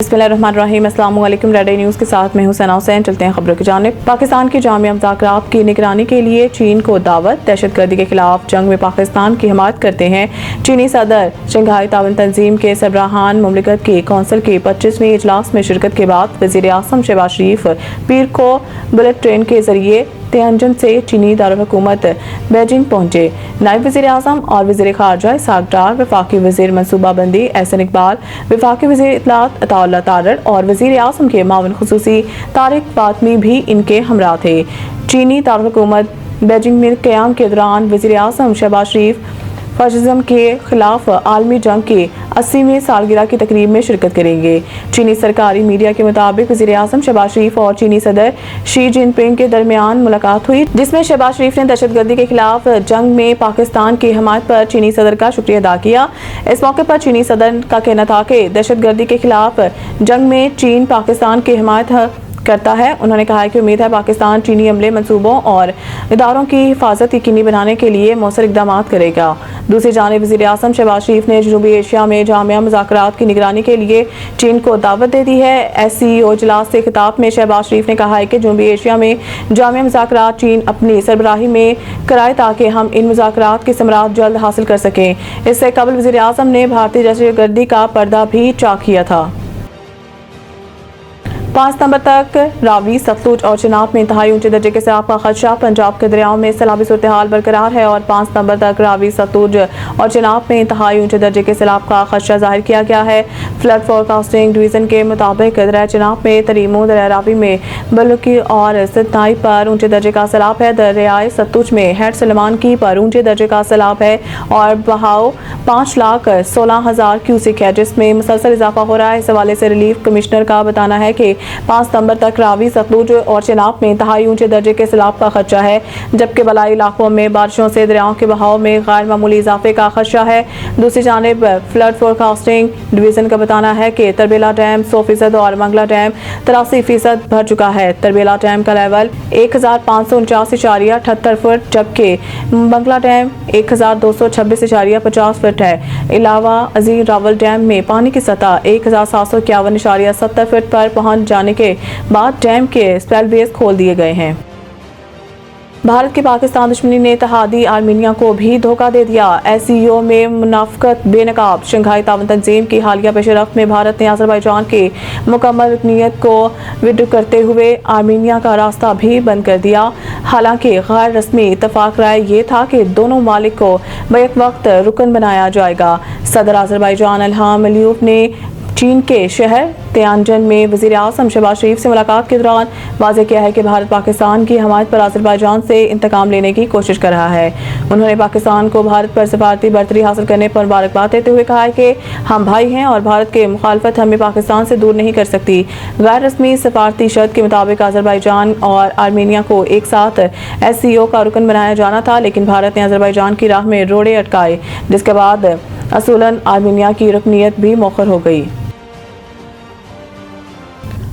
बिस्मिल्लाहिर्रहमानिर्रहीम। अस्सलाम वालेकुम। रेड न्यूज़ के साथ मैं हूं सना हुसैन। चलते हैं खबरों की जानिब। पाकिस्तान की जामिया मुज़ाकरात की निगरानी के लिए चीन को दावत। दहशतगर्दी के खिलाफ जंग में पाकिस्तान की हिमायत करते हैं चीनी सदर। शंघाई ताउन तंजीम के सरबराहान मुमलिकत की कौंसिल के 25वें इजलास में शिरकत के बाद वज़ीर आज़म शहबाज शरीफ पीर को बुलेट ट्रेन के जरिए तियानजिन से चीनी दारुल-हुकूमत बीजिंग पहुंचे। नायब वज़ीर आज़म और वज़ीर ख़ारजा इसहाक़ डार, वफ़ाक़ी वज़ीर मनसूबाबंदी एहसन इकबाल, वफ़ाक़ी वज़ीर इत्तलात अताउल्लाह तारड़ और वज़ीर आज़म के मावन ख़ुसूसी तारिक फातमी भी इनके हमरा थे। चीनी दारुल-हुकूमत बीजिंग में क़याम के दौरान वज़ीर आज़म शहबाज शरीफ फाशिज़्म के खिलाफ आलमी जंग की 80वीं सालगिरह की तकरीब में शिरकत करेंगे। चीनी सरकारी मीडिया के मुताबिक वज़ीर आज़म शहबाज शरीफ और चीनी सदर शी जिनपिंग के दरमियान मुलाकात हुई, जिसमें शहबाज शरीफ ने दहशतगर्दी के खिलाफ जंग में पाकिस्तान की हिमायत पर चीनी सदर का शुक्रिया अदा किया। इस मौके पर चीनी सदर का कहना था कि दहशतगर्दी के खिलाफ जंग में चीन पाकिस्तान की हिमायत करता है। उन्होंने कहा कि उम्मीद है पाकिस्तान चीनी अमले, मंसूबों और इदारों की हिफाजत यकीनी बनाने के लिए मौसर इकदाम करेगा। दूसरी जानिब वज़ीर आज़म शहबाज शरीफ ने जनूबी एशिया में जामिया मुज़ाकरात की निगरानी के लिए चीन को दावत दे दी है। SCO इजलास से खिताब में शहबाज शरीफ ने कहा है कि जनूबी एशिया में जामिया मुज़ाकरात चीन अपनी सरबराही में कराए ताकि हम इन मुज़ाकरात की समरात जल्द हासिल कर सकें। इससे कबल वज़ीर आज़म ने भारतीय दहशतगर्दी का पर्दा भी चाक किया था। 5 सितंबर तक रावी, सतलुज और चिनाब में इंतहाई ऊंचे दर्जे के सैलाब का खदशा। पंजाब के दरियाओं में सैलाबी सूरत हाल बरकरार है और 5 सितंबर तक रावी, सतलुज और चिनाब में इंतहाई ऊंचे दर्जे के सैलाब का खदशा जाहिर किया गया है। फ्लड फोरकास्टिंग डिवीजन के मुताबिक दरिया चिनाब में तरीमो, दरिया रावी में बलुकी और सितनाई पर ऊंचे दर्जे का सैलाब है। दरियाए सतलुज में हेड सलमान की पर ऊंचे दर्जे का सैलाब है और बहाव 5,16,000 क्यूसिक है, जिसमें मुसलसल इजाफा हो रहा है। इस हवाले से रिलीफ कमिश्नर का बताना है कि 5 सितंबर तक रावी, सतलुज और चिनाब में इंतहाई ऊंचे दर्जे के सैलाब का खदशा है, जबकि बलाई इलाकों में बारिशों से दरियाओं के बहाव में गैर मामूली इजाफे का खदशा है। दूसरी जानिब फ्लड फोरकास्टिंग डिवीजन का बताना है कि तरबेला डैम 100% और मंगला डैम 83% भर चुका है। तरबेला डैम का लेवल 1549.78 फुट, जबकि मंगला डैम 1226.50 फुट है। अलावा अजीम रावल डैम में पानी की सतह 1751.70 फुट पर पहुंच जाने के बाद डैम के स्पेलवेज खोल दिए गए हैं। भारत की पाकिस्तान दुश्मनी ने इत्तेहादी आर्मीनिया को भी धोखा दे दिया। SCO में मुनाफकत बेनकाब। शंघाई ताउन तंजीम की हालिया पेशरफ्त में भारत ने अज़रबैजान की मुकम्मल रुकनीत को विड्रॉ करते हुए आर्मीनिया का रास्ता भी बंद कर दिया। हालांकि गैर रस्मी इत्तफाक राय ये था कि दोनों ममालिक को बैक वक्त रुकन बनाया जाएगा। सदर अज़रबैजान इल्हाम अलीयव ने चीन के शहर तियानजिन में वज़ीर आज़म शहबाज शरीफ से मुलाकात के दौरान वाज़ेह किया है कि भारत पाकिस्तान की हिमायत पर अज़रबैजान से इंतकाम लेने की कोशिश कर रहा है। उन्होंने पाकिस्तान को भारत पर सफारती बर्तरी हासिल करने पर मुबारकबाद देते हुए कहा है कि हम भाई हैं और भारत के मुखालफत हमें पाकिस्तान से दूर नहीं कर सकती। गैर रस्मी सफारती शर्त के मुताबिक अज़रबैजान और आर्मीनिया को एक साथ SCO का रुकन बनाया जाना था, लेकिन भारत ने अज़रबैजान की राह में रोड़े अटकाए, जिसके बाद असूलन आर्मीनिया की रुकनीत भी मौखर हो गई।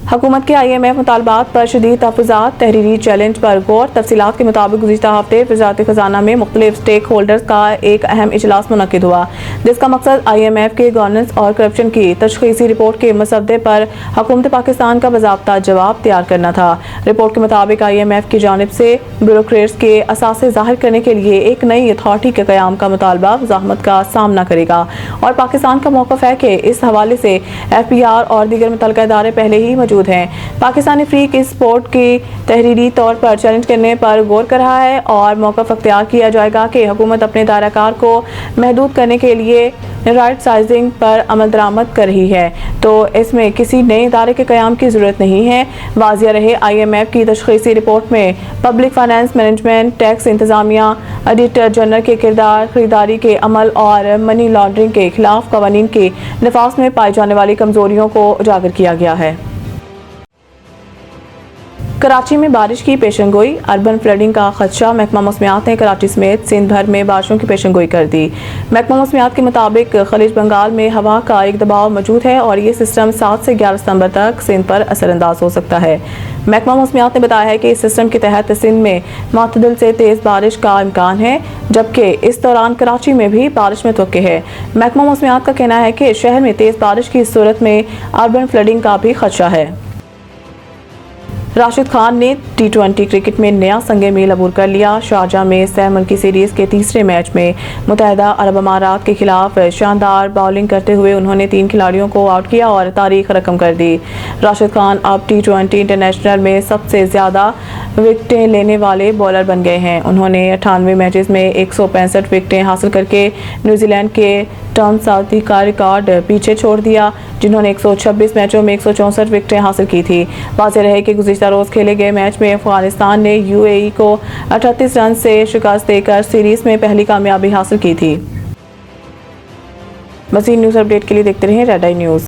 हुकूमत के IMF मुतालबात पर शदीद तहफ़्फ़ुज़ात, तहरीरी चैलेंज पर गौर। तफसीलात के मुताबिक गुज़िश्ता हफ्ते वज़ारत ख़ज़ाना में मुख्तलिफ स्टेक होल्डर्स का एक अहम इजलास मुनक़िद हुआ, जिसका मकसद IMF के गवर्नेंस और करप्शन की तशख़ीसी रिपोर्ट के मसवदे पर हुकूमत पाकिस्तान का बाज़ाब्ता जवाब तैयार करना था। रिपोर्ट के मुताबिक IMF की जानिब से ब्यूरोक्रेट्स के असासे ज़ाहिर करने के लिए एक नई अथॉरिटी के क़याम का मुतालबा वज़ाहमत का सामना करेगा और पाकिस्तान का मौक़िफ़ है कि इस हवाले से FBR और दीगर मुतल्लिक़ा इदारे पहले ही मौजूद हैं। पाकिस्तानी फ्रीक इस स्पोर्ट की तहरीरी तौर पर चैलेंज करने पर गौर कर रहा है और मौक़िफ़ अख्तियार किया जाएगा कि हुकूमत अपने दायराकार को महदूद करने के लिए राइट साइजिंग पर अमल दरामद कर रही है, तो इसमें किसी नए इदारे के क़याम की ज़रूरत नहीं है। वाज़िया रहे IMF की तशख़ीसी रिपोर्ट में पब्लिक फाइनेंस मैनेजमेंट, टैक्स इंतज़ामिया, ऑडिटर जनरल के किरदार, खरीदारी के अमल और मनी लॉन्ड्रिंग के खिलाफ क़वानीन के नफाज़ में पाई जाने वाली कमज़ोरियों को उजागर किया गया है। کراچی میں بارش کی پیشن گوئی، اربن فلڈنگ کا خدشہ، محکمہ موسمیات نے کراچی سمیت سندھ بھر میں بارشوں کی پیشن گوئی کر دی۔ محکمہ موسمیات کے مطابق خلیج بنگال میں ہوا کا ایک دباؤ موجود ہے اور یہ سسٹم 7 سے 11 ستمبر تک سندھ پر اثر انداز ہو سکتا ہے۔ محکمہ موسمیات نے بتایا ہے کہ اس سسٹم کے تحت سندھ میں معتدل سے تیز بارش کا امکان ہے، جبکہ اس دوران کراچی میں بھی بارش متوقع ہے۔ محکمہ موسمیات کا کہنا ہے کہ شہر میں تیز بارش کی صورت میں اربن فلڈنگ کا بھی خدشہ ہے۔ راشد خان نے T20 کرکٹ میں نیا سنگ میل عبور کر لیا۔ شارجہ میں سہ ملکی سیریز کے تیسرے میچ میں متحدہ عرب امارات کے خلاف شاندار باؤلنگ کرتے ہوئے انہوں نے 3 کھلاڑیوں کو آؤٹ کیا اور تاریخ رقم کر دی۔ راشد خان اب T20 انٹرنیشنل میں سب سے زیادہ وکٹیں لینے والے بولر بن گئے ہیں۔ انہوں نے 98 میچز میں 165 وکٹیں حاصل کر کے نیوزی لینڈ کے ٹام ساؤتھی کا ریکارڈ پیچھے چھوڑ دیا، جنہوں نے 126 میچوں میں 164 وکٹیں حاصل کی تھی۔ واضح رہے کہ گزشتہ روز کھیلے گئے میچ میں افغانستان نے UAE کو 38 رن سے شکست دے کر سیریز میں پہلی کامیابی حاصل کی تھی۔ مزید نیوز اپڈیٹ کے لیے دیکھتے رہیں ریڈ آئی نیوز۔